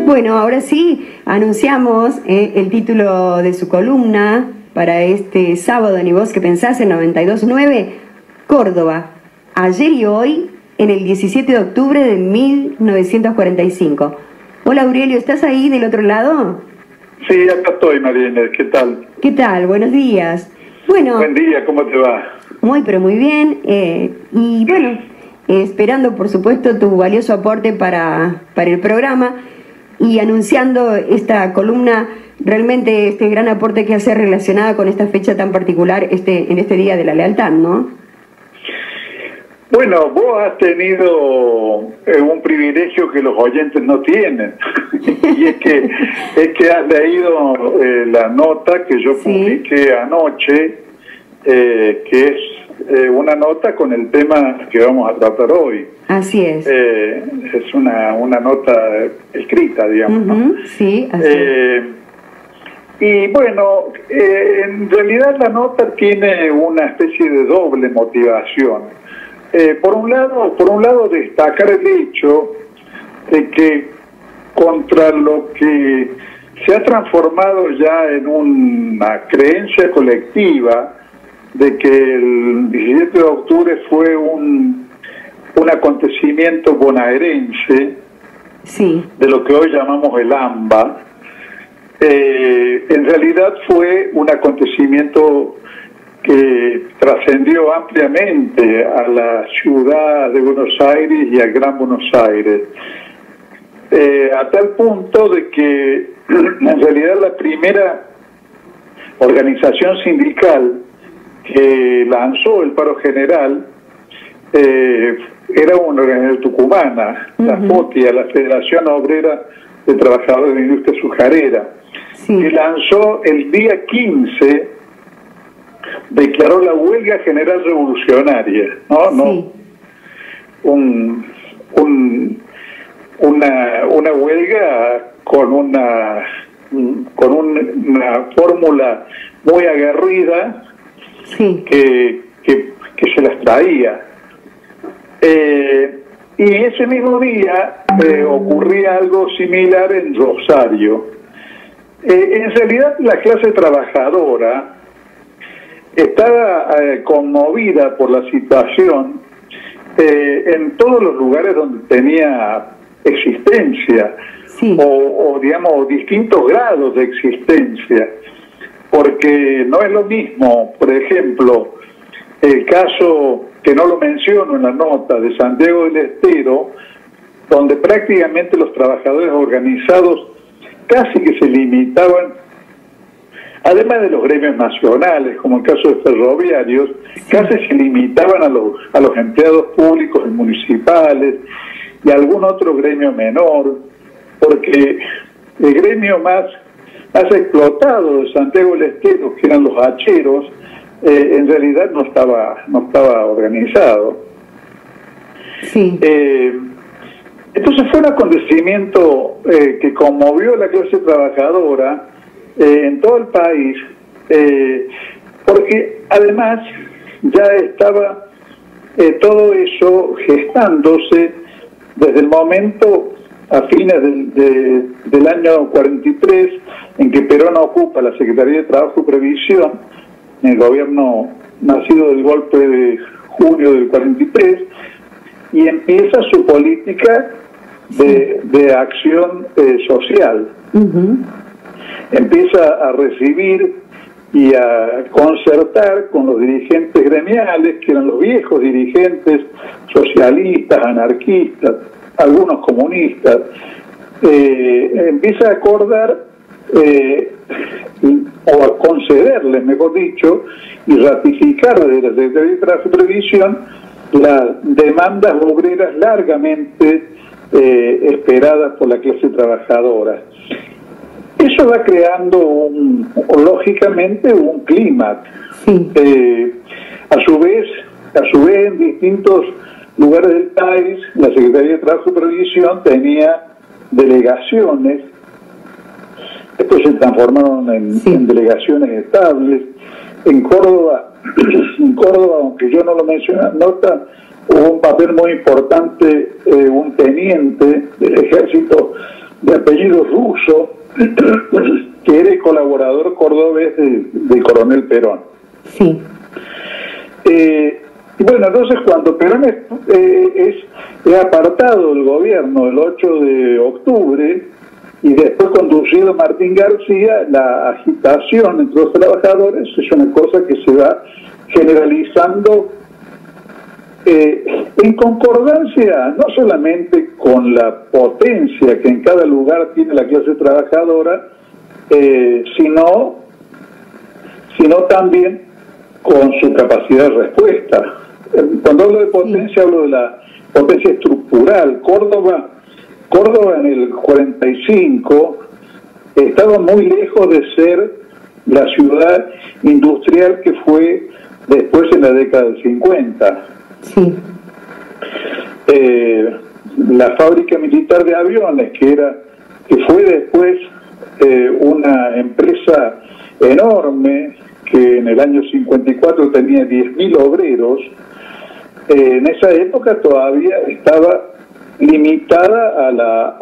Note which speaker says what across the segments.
Speaker 1: Bueno, ahora sí, anunciamos el título de su columna para este sábado en ¿Y vos qué pensás? En 92.9, Córdoba, ayer y hoy, en el 17 de octubre de 1945. Hola Aurelio, ¿estás ahí del otro lado?
Speaker 2: Sí, acá estoy, Marina, ¿qué tal?
Speaker 1: ¿Qué tal? Buenos días. Bueno,
Speaker 2: buen día, ¿cómo te va?
Speaker 1: Muy, pero muy bien. Y bueno, esperando por supuesto tu valioso aporte para el programa y anunciando esta columna, realmente este gran aporte que hace relacionada con esta fecha tan particular, en este Día de la Lealtad, ¿no?
Speaker 2: Bueno, vos has tenido un privilegio que los oyentes no tienen, y es que has leído la nota que yo publiqué anoche, que es una nota con el tema que vamos a tratar hoy.
Speaker 1: Así es.
Speaker 2: Es una nota escrita, digamos, ¿no?
Speaker 1: Sí, así es.
Speaker 2: Y bueno, en realidad la nota tiene una especie de doble motivación. Por un lado destacar el hecho de que contra lo que se ha transformado ya en una creencia colectiva de que el 17 de octubre fue un acontecimiento bonaerense,
Speaker 1: sí,
Speaker 2: de lo que hoy llamamos el AMBA, en realidad fue un acontecimiento que trascendió ampliamente a la ciudad de Buenos Aires y al Gran Buenos Aires, a tal punto de que en realidad la primera organización sindical que lanzó el paro general era una organización tucumana, la FOTIA, la Federación Obrera de Trabajadores de la Industria Azucarera, que lanzó el día 15, declaró la huelga general revolucionaria, ¿no? Una huelga con una fórmula muy aguerrida, que se las traía. Y ese mismo día ocurría algo similar en Rosario. En realidad la clase trabajadora estaba conmovida por la situación en todos los lugares donde tenía existencia, o digamos distintos grados de existencia, porque no es lo mismo, por ejemplo, el caso que no lo menciono en la nota de Santiago del Estero, donde prácticamente los trabajadores organizados casi que se limitaban, además de los gremios nacionales, como el caso de ferroviarios, casi se limitaban a los empleados públicos y municipales y algún otro gremio menor, porque el gremio más explotado de Santiago del Estero, que eran los hacheros, en realidad no estaba organizado. Entonces fue un acontecimiento que conmovió a la clase trabajadora en todo el país, porque además ya estaba todo eso gestándose desde el momento a fines del año 43, en que Perón ocupa la Secretaría de Trabajo y Previsión, en el gobierno nacido del golpe de junio del 43, y empieza su política de acción social. Empieza a recibir y a concertar con los dirigentes gremiales, que eran los viejos dirigentes socialistas, anarquistas, algunos comunistas. Empieza a acordar o a concederles, mejor dicho, y ratificar desde la Secretaría de Trabajo y Previsión las demandas obreras largamente esperadas por la clase trabajadora. Eso va creando lógicamente un clima. A su vez en distintos lugares del país, la Secretaría de Trabajo y Previsión tenía delegaciones, después se transformaron en delegaciones estables. En Córdoba, aunque yo no lo mencioné en nota, hubo un papel muy importante, un teniente del ejército de apellido ruso, que era el colaborador cordobés del coronel Perón.
Speaker 1: Sí.
Speaker 2: Y bueno, entonces cuando Perón es apartado del gobierno el 8 de octubre y después conducido Martín García, la agitación entre los trabajadores es una cosa que se va generalizando en concordancia no solamente con la potencia que en cada lugar tiene la clase trabajadora, sino también con su capacidad de respuesta. Cuando hablo de potencia, hablo de la potencia estructural. Córdoba en el 45 estaba muy lejos de ser la ciudad industrial que fue después en la década del 50.
Speaker 1: Sí.
Speaker 2: La fábrica militar de aviones, que fue después una empresa enorme, que en el año 54 tenía 10.000 obreros, en esa época todavía estaba limitada a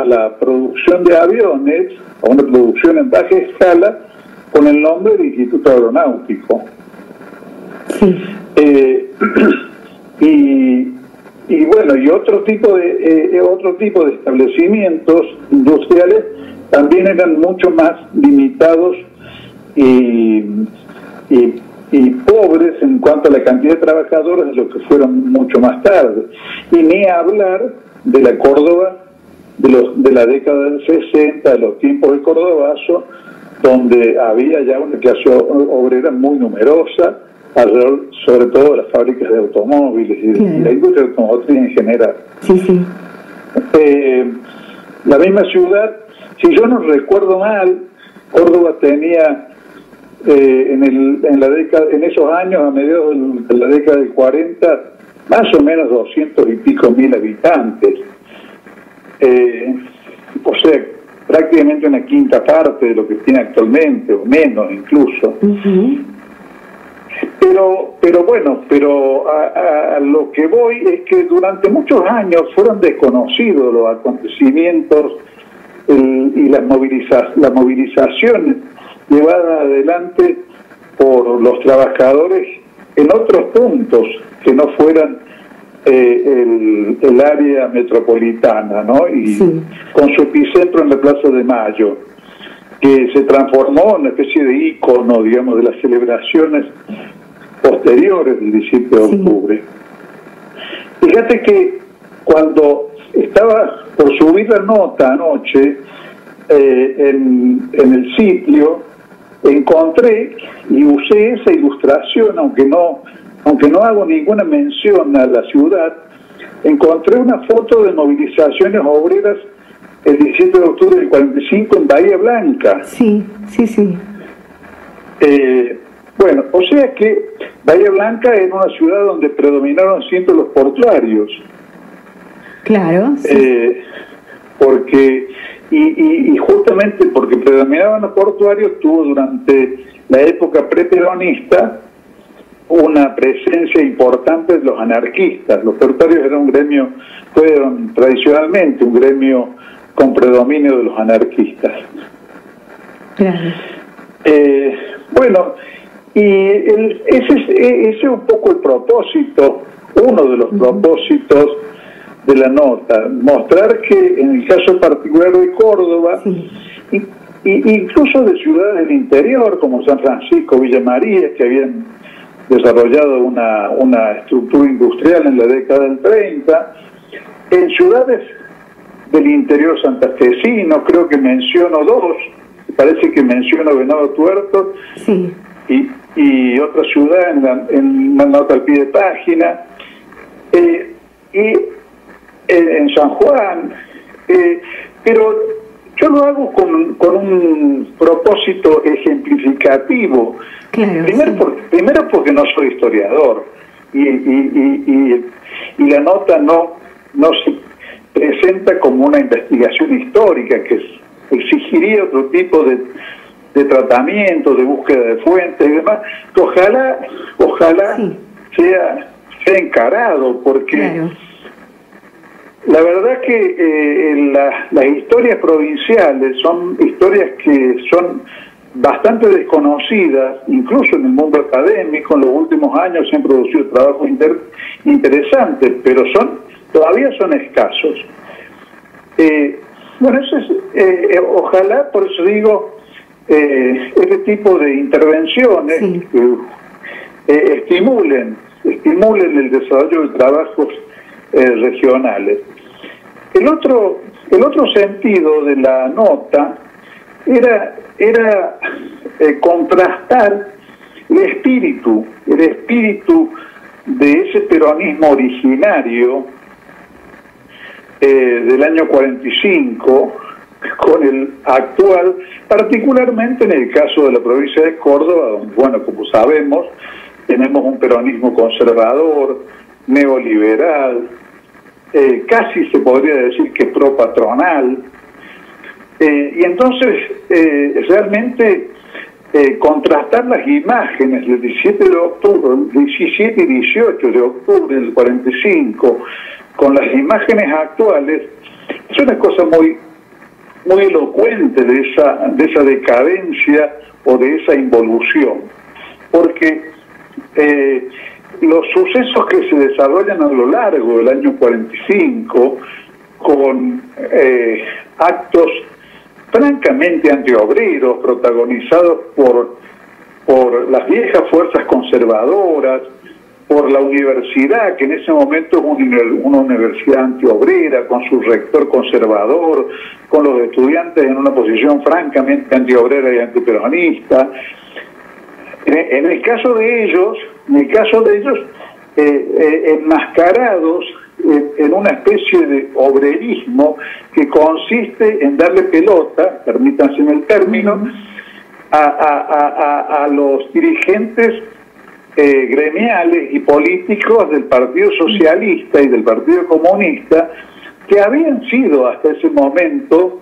Speaker 2: la producción de aviones, a una producción en baja escala, con el nombre de Instituto Aeronáutico.
Speaker 1: Sí.
Speaker 2: Y bueno, y otro tipo de establecimientos industriales también eran mucho más limitados y pobres en cuanto a la cantidad de trabajadores de lo que fueron mucho más tarde. Y ni hablar de la Córdoba de la década del 60, de los tiempos del Cordobazo, donde había ya una clase obrera muy numerosa, alrededor, sobre todo de las fábricas de automóviles y la industria automotriz en general.
Speaker 1: Sí, sí.
Speaker 2: La misma ciudad, si yo no recuerdo mal, Córdoba tenía en esos años, a mediados de la década del 40, más o menos 200 y pico mil habitantes. O sea, prácticamente una quinta parte de lo que tiene actualmente, o menos incluso. Pero a lo que voy es que durante muchos años fueron desconocidos los acontecimientos y las movilizaciones llevadas adelante por los trabajadores en otros puntos que no fueran el área metropolitana, ¿no? Y con su epicentro en la Plaza de Mayo, que se transformó en una especie de ícono, digamos, de las celebraciones posteriores del 17 de octubre. Fíjate que cuando estaba por subir la nota anoche en el sitio, encontré y usé esa ilustración, aunque no hago ninguna mención a la ciudad, encontré una foto de movilizaciones obreras el 17 de octubre del 45 en Bahía Blanca.
Speaker 1: Sí.
Speaker 2: Bueno, o sea que Bahía Blanca era una ciudad donde predominaron siempre los portuarios.
Speaker 1: Claro. Sí.
Speaker 2: Porque y justamente porque predominaban los portuarios, tuvo durante la época preperonista una presencia importante de los anarquistas. Los portuarios fueron tradicionalmente un gremio con predominio de los anarquistas.
Speaker 1: Claro.
Speaker 2: Bueno, y ese es un poco el propósito, uno de los propósitos de la nota, mostrar que en el caso particular de Córdoba, incluso de ciudades del interior como San Francisco, Villa María, que habían desarrollado una estructura industrial en la década del 30, en ciudades del interior santafesino, creo que menciono dos, parece que menciono Venado Tuerto, y otra ciudad en la nota al pie de página, y en San Juan, pero yo lo hago con un propósito ejemplificativo. Claro, primero porque no soy historiador y la nota no presenta como una investigación histórica que exigiría otro tipo de tratamiento, de búsqueda de fuentes y demás, que ojalá
Speaker 1: sí,
Speaker 2: sea encarado, porque
Speaker 1: claro,
Speaker 2: la verdad que las historias provinciales son historias que son bastante desconocidas, incluso en el mundo académico. En los últimos años se han producido trabajos interesantes, pero todavía son escasos. Bueno, eso es, ojalá, por eso digo, este tipo de intervenciones
Speaker 1: sí,
Speaker 2: estimulen el desarrollo de trabajos regionales. El otro sentido de la nota era contrastar el espíritu de ese peronismo originario del año 45 con el actual, particularmente en el caso de la provincia de Córdoba, donde, bueno, como sabemos, tenemos un peronismo conservador, neoliberal, casi se podría decir que pro-patronal, y entonces realmente contrastar las imágenes del 17 de octubre, 17 y 18 de octubre del 45 con las imágenes actuales es una cosa muy elocuente de esa decadencia o de esa involución, porque los sucesos que se desarrollan a lo largo del año 45 con actos francamente antiobreros protagonizados por las viejas fuerzas conservadoras, por la universidad, que en ese momento es una universidad antiobrera, con su rector conservador, con los estudiantes en una posición francamente antiobrera y antiperonista. En el caso de ellos, enmascarados en una especie de obrerismo que consiste en darle pelota, permítanse el término, a los dirigentes gremiales y políticos del Partido Socialista y del Partido Comunista, que habían sido hasta ese momento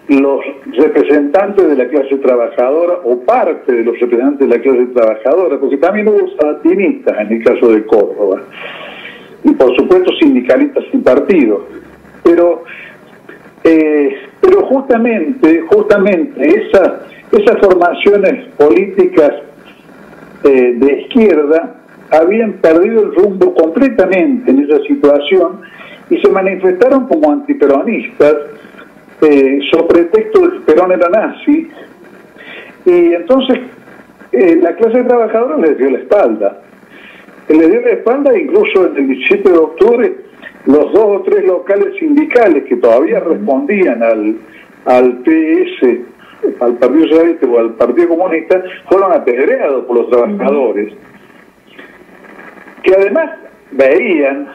Speaker 2: los representantes de la clase trabajadora o parte de los representantes de la clase trabajadora, porque también hubo sabatinistas en el caso de Córdoba, y por supuesto sindicalistas sin partido, pero justamente esas formaciones políticas de izquierda habían perdido el rumbo completamente en esa situación y se manifestaron como antiperonistas sobre pretexto de que Perón era nazi, y entonces la clase trabajadora les dio la espalda. Incluso en el 17 de octubre los 2 o 3 locales sindicales que todavía respondían al PS, al Partido Socialista o al Partido Comunista, fueron apedreados por los trabajadores, que además veían,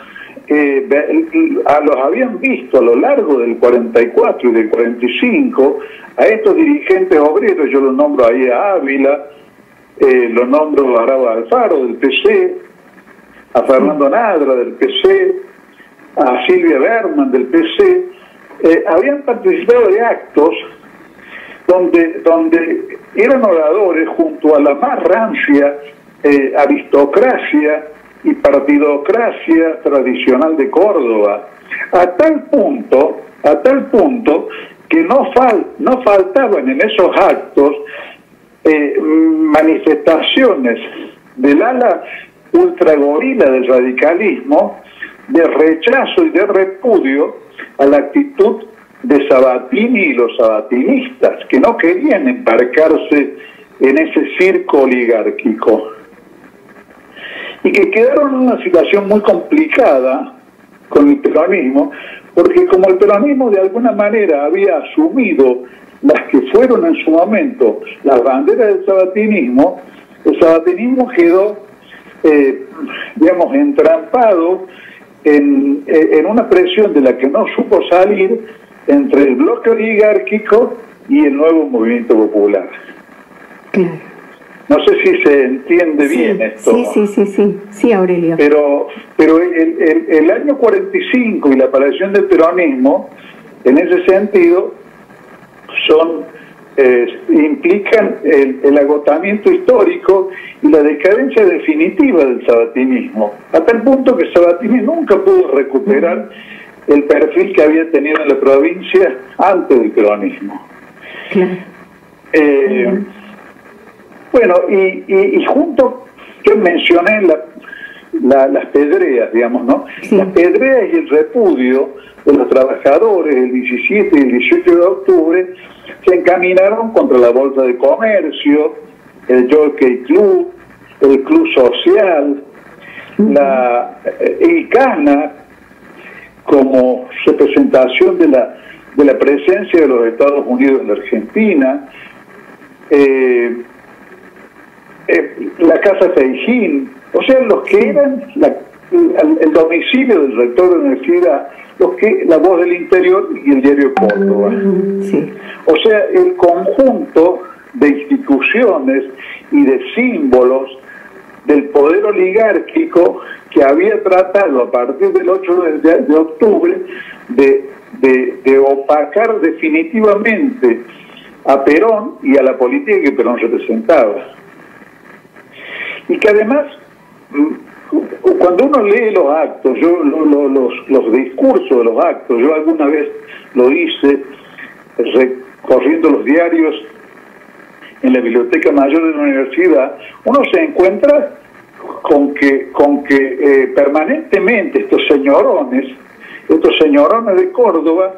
Speaker 2: los habían visto a lo largo del 44 y del 45, a estos dirigentes obreros. Yo los nombro ahí a Ávila, los nombro a Arabo Alfaro del PC, a Fernando Nadra del PC, a Silvia Berman del PC, habían participado de actos donde eran oradores junto a la más rancia aristocracia y partidocracia tradicional de Córdoba, a tal punto que no faltaban en esos actos manifestaciones del ala ultragorila del radicalismo, de rechazo y de repudio a la actitud de Sabatini y los sabatinistas, que no querían embarcarse en ese circo oligárquico, y que quedaron en una situación muy complicada con el peronismo, porque como el peronismo de alguna manera había asumido las que fueron en su momento las banderas del sabatinismo, el sabatinismo quedó, entrampado en una presión de la que no supo salir entre el bloque oligárquico y el nuevo movimiento popular.
Speaker 1: Claro.
Speaker 2: No sé si se entiende bien esto.
Speaker 1: Sí, Aurelio.
Speaker 2: Pero el año 45 y la aparición del peronismo, en ese sentido, implican el agotamiento histórico y la decadencia definitiva del sabatinismo, a tal punto que Sabatini nunca pudo recuperar el perfil que había tenido en la provincia antes del peronismo.
Speaker 1: Claro.
Speaker 2: Bueno, y junto, yo mencioné las pedreas, digamos, ¿no? Sí. Las pedreas y el repudio de los trabajadores el 17 y el 18 de octubre se encaminaron contra la Bolsa de Comercio, el Jockey Club, el Club Social, la ICANA, como representación de la presencia de los Estados Unidos en la Argentina, la Casa Feijín, o sea, los que eran el domicilio del rector de la universidad, la Voz del Interior y el diario Córdoba. Sí. O sea, el conjunto de instituciones y de símbolos del poder oligárquico que había tratado a partir del 8 de octubre de opacar definitivamente a Perón y a la política que Perón representaba. Y que además, cuando uno lee los actos, los discursos de los actos, yo alguna vez lo hice recorriendo los diarios en la Biblioteca Mayor de la Universidad, uno se encuentra con que permanentemente estos señorones de Córdoba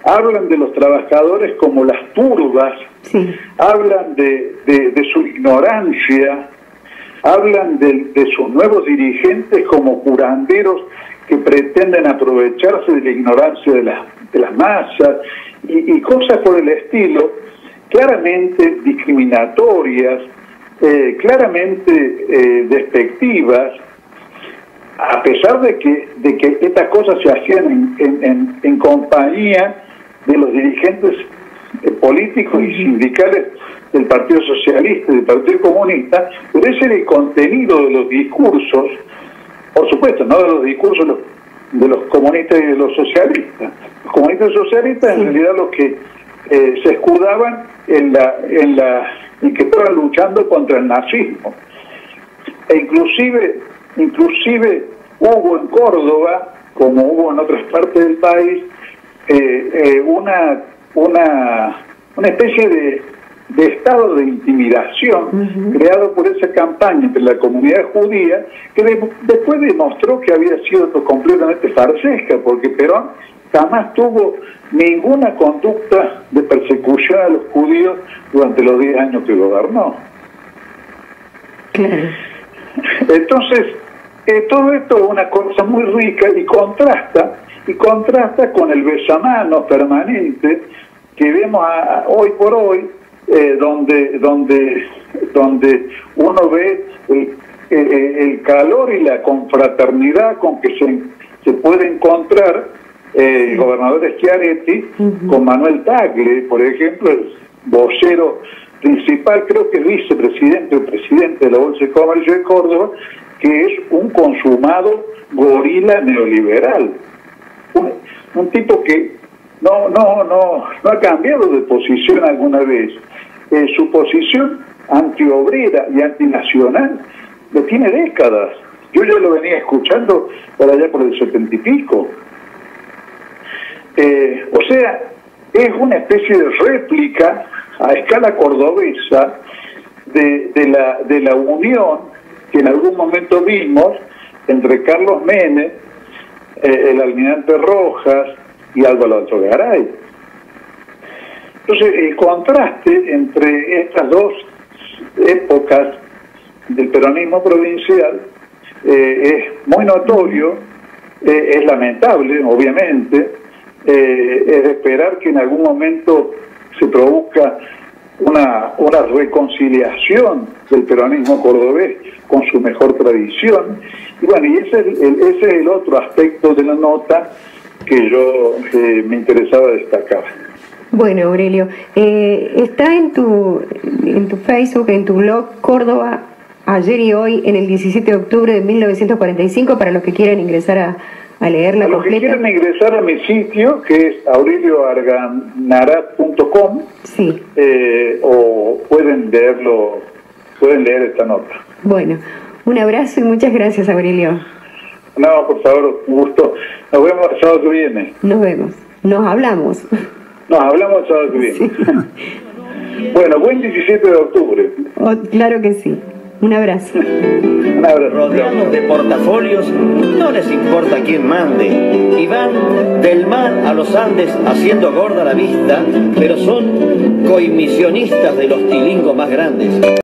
Speaker 2: hablan de los trabajadores como las turbas, sí. Hablan de su ignorancia, hablan de sus nuevos dirigentes como curanderos que pretenden aprovecharse de la ignorancia de las masas y cosas por el estilo, claramente discriminatorias, claramente despectivas, a pesar de que estas cosas se hacían en compañía de los dirigentes políticos y sindicales del Partido Socialista y del Partido Comunista, pero ese era el contenido de los discursos, por supuesto, no de los discursos de los comunistas y de los socialistas. Los comunistas y socialistas en realidad los que se escudaban en que estaban luchando contra el nazismo. E inclusive hubo en Córdoba, como hubo en otras partes del país, una especie de estado de intimidación creado por esa campaña entre la comunidad judía, que después demostró que había sido completamente farsesca, porque Perón jamás tuvo ninguna conducta de persecución a los judíos durante los 10 años que gobernó. Claro. Entonces, todo esto es una cosa muy rica y contrasta con el besamanos permanente que vemos hoy por hoy, donde uno ve el calor y la confraternidad con que se puede encontrar el gobernador Schiaretti con Manuel Tagle, por ejemplo, el vocero principal, creo que vicepresidente o presidente de la Bolsa de Comercio de Córdoba, que es un consumado gorila neoliberal, un tipo que no ha cambiado de posición alguna vez. Su posición antiobrera y antinacional lo tiene décadas. Yo ya lo venía escuchando por allá por el 70 y pico. O sea, es una especie de réplica a escala cordobesa de la unión que en algún momento vimos entre Carlos Menem, el almirante Rojas y Álvaro Alzogaray. Entonces, el contraste entre estas dos épocas del peronismo provincial es muy notorio, es lamentable, obviamente, es de esperar que en algún momento se produzca una reconciliación del peronismo cordobés con su mejor tradición. Y bueno, y ese es el otro aspecto de la nota que yo me interesaba destacar.
Speaker 1: Bueno, Aurelio, está en tu Facebook, en tu blog Córdoba, ayer y hoy, en el 17 de octubre de 1945, para los que quieran ingresar a leerla completa.
Speaker 2: Los que quieran ingresar a mi sitio, que es aurelioarganarat.com,
Speaker 1: sí.
Speaker 2: O pueden leer esta nota.
Speaker 1: Bueno, un abrazo y muchas gracias, Aurelio.
Speaker 2: No, por favor, un gusto. Nos vemos el sábado que viene.
Speaker 1: Nos vemos. Nos hablamos.
Speaker 2: Nos hablamos el sábado que viene.
Speaker 1: Sí.
Speaker 2: Bueno, buen 17 de octubre.
Speaker 1: Oh, claro que sí. Un abrazo.
Speaker 2: Un abrazo.
Speaker 3: Rodeados de portafolios, no les importa quién mande. Y van del mar a los Andes haciendo gorda la vista, pero son coimisionistas de los tilingos más grandes.